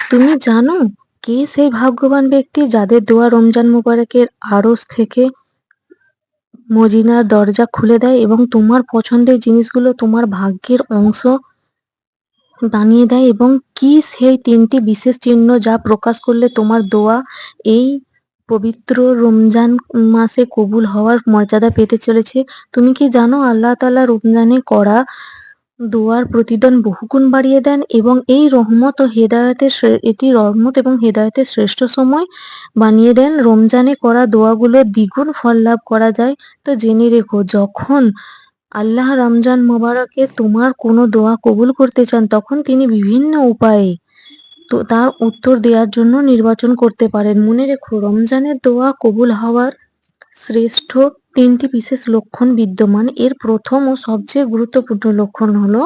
তুমি জানো কে সেই ভাগ্যবান ব্যক্তি যাদের দোয়া রমজান মুবারকের আরশ থেকে মজিনার দরজা খুলে দেয় এবং তোমার পছন্দের জিনিসগুলো তোমার ভাগ্যের অংশ বানিয়ে দেয়? এবং কি সেই তিনটি বিশেষ চিহ্ন যা প্রকাশ করলে তোমার দোয়া এই পবিত্র রমজান মাসে কবুল হওয়ার মর্যাদা পেতে চলেছে? তুমি কি জানো আল্লাহ তাআলা রমজানে করা দোয়ার প্রতিদান বহুগুণ বাড়িয়ে দেন এবং এটি রহমত এবং হেদায়েতের শ্রেষ্ঠ সময় বানিয়ে দেন। রমজানে করা দোয়াগুলো দ্বিগুণ ফল লাভ করা যায়। তো জেনে রেখো, যখন আল্লাহ রমজান মোবারকে তোমার কোনো দোয়া কবুল করতে চান, তখন তিনি বিভিন্ন উপায়ে তো তার উত্তর দেওয়ার জন্য নির্বাচন করতে পারেন। মনে রেখো, রমজানের দোয়া কবুল হওয়ার শ্রেষ্ঠ তিনটি বিশেষ লক্ষণ বিদ্যমান। এর প্রথম ও সবচেয়ে গুরুত্বপূর্ণ লক্ষণ হলো,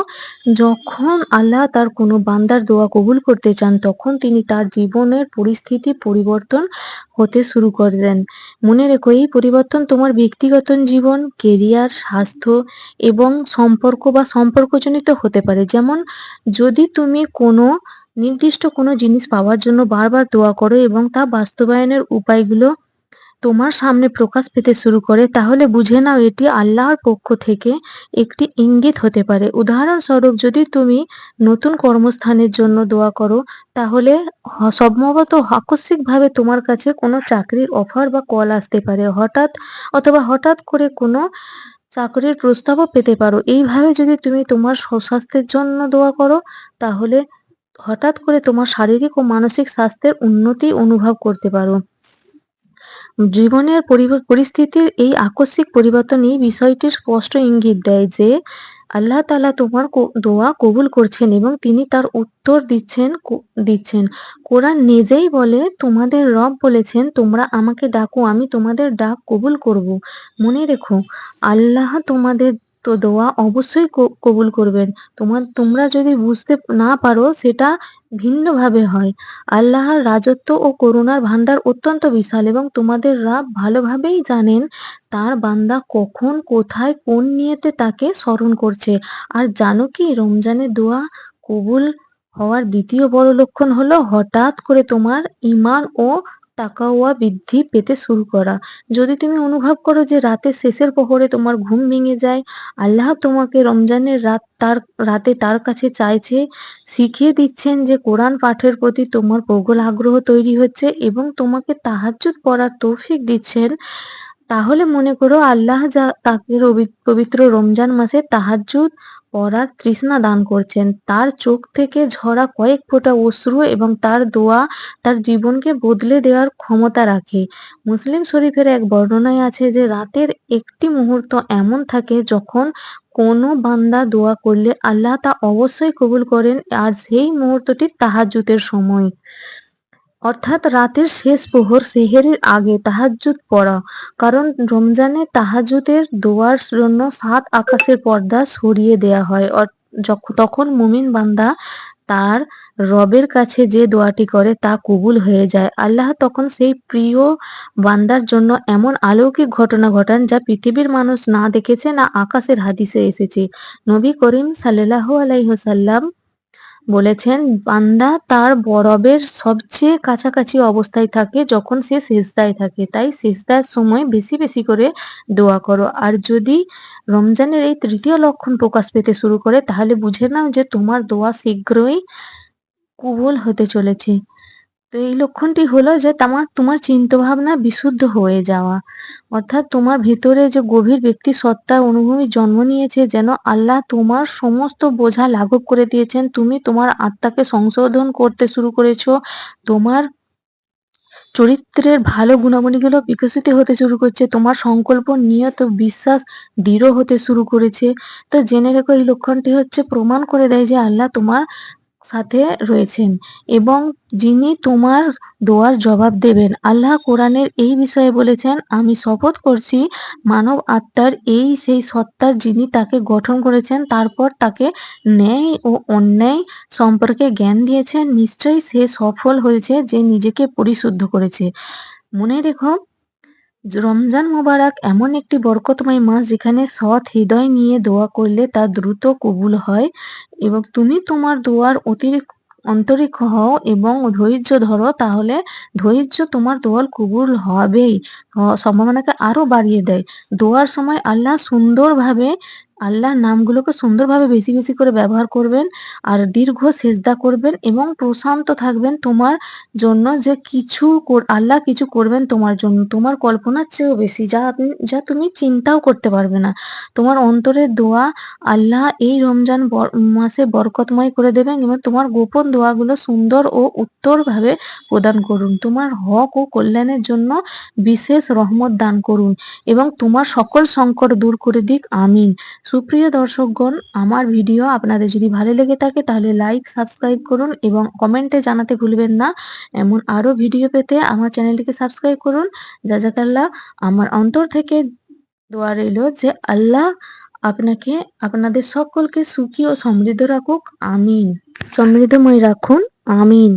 যখন আল্লাহ তার কোনো বান্দার দোয়া কবুল করতে চান, তখন তিনি তার জীবনের পরিস্থিতি পরিবর্তন হতে শুরু করে দেন। মনে রেখো, এই পরিবর্তন তোমার ব্যক্তিগত জীবন, কেরিয়ার, স্বাস্থ্য এবং সম্পর্কজনিত হতে পারে। যেমন, যদি তুমি কোনো নির্দিষ্ট কোনো জিনিস পাওয়ার জন্য বারবার দোয়া করো এবং তা বাস্তবায়নের উপায়গুলো তোমার সামনে প্রকাশ পেতে শুরু করে, তাহলে বুঝে নাও এটি আল্লাহর পক্ষ থেকে একটি ইঙ্গিত হতে পারে। উদাহরণস্বরূপ, যদি তুমি নতুন কর্মস্থানের জন্য দোয়া করো, তাহলে সম্ভবত আকস্মিকভাবে তোমার কাছে কোনো চাকরির অফার বা কল আসতে পারে। হঠাৎ করে কোনো চাকরির প্রস্তাবও পেতে পারো। এইভাবে যদি তুমি তোমার সুস্বাস্থ্যের জন্য দোয়া করো, তাহলে হঠাৎ করে তোমার শারীরিক ও মানসিক স্বাস্থ্যের উন্নতি অনুভব করতে পারো। জীবনের পরিস্থিতির এই আকস্মিক পরিবর্তন এই বিষয়টির স্পষ্ট ইঙ্গিত দেয় যে আল্লাহ তাআলা তোমার দোয়া কবুল করছেন এবং তিনি তার উত্তর দিচ্ছেন। কোরআন নিজেই বলে, তোমাদের রব বলেছেন, তোমরা আমাকে ডাকো, আমি তোমাদের ডাক কবুল করব। মনে রেখো, আল্লাহ তোমাদের দোয়া অবশ্যই কবুল করবেন। তোমরা যদি বুঝতে না পারো, সেটা ভিন্নভাবে হয়। আল্লাহর রাজত্ব ও করুণার ভান্ডার অত্যন্ত বিশাল এবং তোমাদের রব ভালোভাবেই জানেন তার বান্দা কখন, কোথায়, কোন নিয়তে তাকে স্মরণ করছে। আর জানো কি, রমজানের দোয়া কবুল হওয়ার দ্বিতীয় বড় লক্ষণ হলো হঠাৎ করে তোমার ঈমান ও তাকওয়া বৃদ্ধি পেতে শুরু করা। যদি তুমি অনুভব করো যে রাতের শেষের প্রহরে তোমার ঘুম ভেঙে যায়, আল্লাহ তোমাকে রমজানের রাতে তার কাছে চাইছে, শিখিয়ে দিচ্ছেন যে কোরআন পাঠের প্রতি তোমার প্রবল আগ্রহ তৈরি হচ্ছে এবং তোমাকে তাহাজ্জুদ পড়ার তৌফিক দিচ্ছেন, তাহলে মনে করো আল্লাহ যা তাকে পবিত্র রমজান মাসে তাহাজ্জুদ পড়ার তৃষ্ণা দান করছেন। তার চোখ থেকে ঝরা কয়েক ফোঁটা অশ্রু এবং তার দোয়া তার জীবনকে বদলে দেওয়ার ক্ষমতা রাখে। মুসলিম শরীফের এক বর্ণনায় আছে যে রাতের একটি মুহূর্ত এমন থাকে যখন কোনো বান্দা দোয়া করলে আল্লাহ তা অবশ্যই কবুল করেন, আর সেই মুহূর্তটি তাহাজ্জুদের সময়, অর্থাৎ রাতের শেষ প্রহর, সেহরির আগে তাহাজ্জুদ পড়া। কারণ রমজানে তাহাজ্জুদের দোয়ার জন্য ৭ আকাশের পর্দা সরিয়ে দেয়া হয়। তখন মুমিন বান্দা তার রবের কাছে যে দোয়াটি করে তা কবুল হয়ে যায়। আল্লাহ তখন সেই প্রিয় বান্দার জন্য এমন অলৌকিক ঘটনা ঘটান যা পৃথিবীর মানুষ না দেখেছে, না আকাশের হাদিসে এসেছে। নবী করিম সাল্লাল্লাহু আলাইহি ওয়াসাল্লাম বলেছেন, বান্দা তার রবের সবচেয়ে কাছাকাছি অবস্থায় থাকে যখন সে সিজদায় থাকে। তাই সিজদার সময় বেশি বেশি করে দোয়া করো। আর যদি রমজানের এই তৃতীয় লক্ষণ প্রকাশ পেতে শুরু করে, তাহলে বুঝে নাও যে তোমার দোয়া শীঘ্রই কবুল হতে চলেছে। তো এই লক্ষণটি হলো যে তোমার চিন্তাভাবনা বিশুদ্ধ হয়ে যাওয়া, অর্থাৎ তোমার ভিতরে যে গভীর ব্যক্তি সত্তা অনুভূতি জন্ম নিয়েছে, যেন আল্লাহ তোমার সমস্ত বোঝা লাঘব করে দিয়েছেন। তুমি তোমার আত্মাকে সংশোধন করতে শুরু করেছো। তোমার চরিত্রের ভালো গুণাবলীগুলো বিকশিত হতে শুরু করছে। তোমার সংকল্প, নিয়ত, বিশ্বাস দৃঢ় হতে শুরু করেছে। তো জেনে রেখো, এই লক্ষণটি হচ্ছে প্রমাণ করে দেয় যে আল্লাহ তোমার সাথে রয়েছেন এবং যিনি তোমার দোয়ার জবাব দেবেন। আল্লাহ কোরআনের এই বিষয়ে বলেছেন, আমি শপথ করছি মানব আত্মার সেই সত্তার যিনি তাকে গঠন করেছেন, তারপর তাকে ন্যায় ও অন্যায় সম্পর্কে জ্ঞান দিয়েছেন। নিশ্চয়ই সে সফল হয়েছে যে নিজেকে পরিশুদ্ধ করেছে। মনে রেখো, রমজান মুবারক এমন একটি বরকতময় মাস যেখানে সৎ হৃদয় নিয়ে দোয়া করলে তা দ্রুত কবুল হয় এবং তুমি তোমার দোয়ার আন্তরিক হও এবং ধৈর্য ধরো, তাহলে ধৈর্য তোমার দোয়া কবুল হবেই। সম্ভাবনাকে আরো বাড়িয়ে দেয়। দোয়ার সময় আল্লাহর নামগুলোকে সুন্দরভাবে বেশি বেশি করে ব্যবহার করবেন, আর দীর্ঘ সেজদা করবেন এবং প্রশান্ত থাকবেন তোমার জন্য যে আল্লাহ কিছু করবেন তোমার জন্য, তোমার কল্পনার চেয়েও বেশি, যা তুমি চিন্তাও করতে পারবে না। তোমার অন্তরের দোয়া আল্লাহ এই রমজান মাসে বরকতময় করে দেবেন এবং তোমার গোপন দোয়াগুলো সুন্দর ও উত্তরভাবে প্রদান করুন। তোমার হক ও কল্যাণের জন্য বিশেষ রহমত দান করুন এবং তোমার সকল সংকট দূর করে দিক। আমিন। সুপ্রিয় দর্শকগণ, আমার ভিডিও আপনাদের যদি ভালো লেগে থাকে তাহলে লাইক, সাবস্ক্রাইব করুন এবং কমেন্টে জানাতে ভুলবেন না। এমন আরো ভিডিও পেতে আমার চ্যানেলটিকে সাবস্ক্রাইব করুন। জাজাকাল্লাহ। আমার অন্তর থেকে দোয়া রইল যে আল্লাহ আপনাদের সকলকে সুখী ও সমৃদ্ধ রাখুক। আমিন। সমৃদ্ধময় রাখুন। আমিন।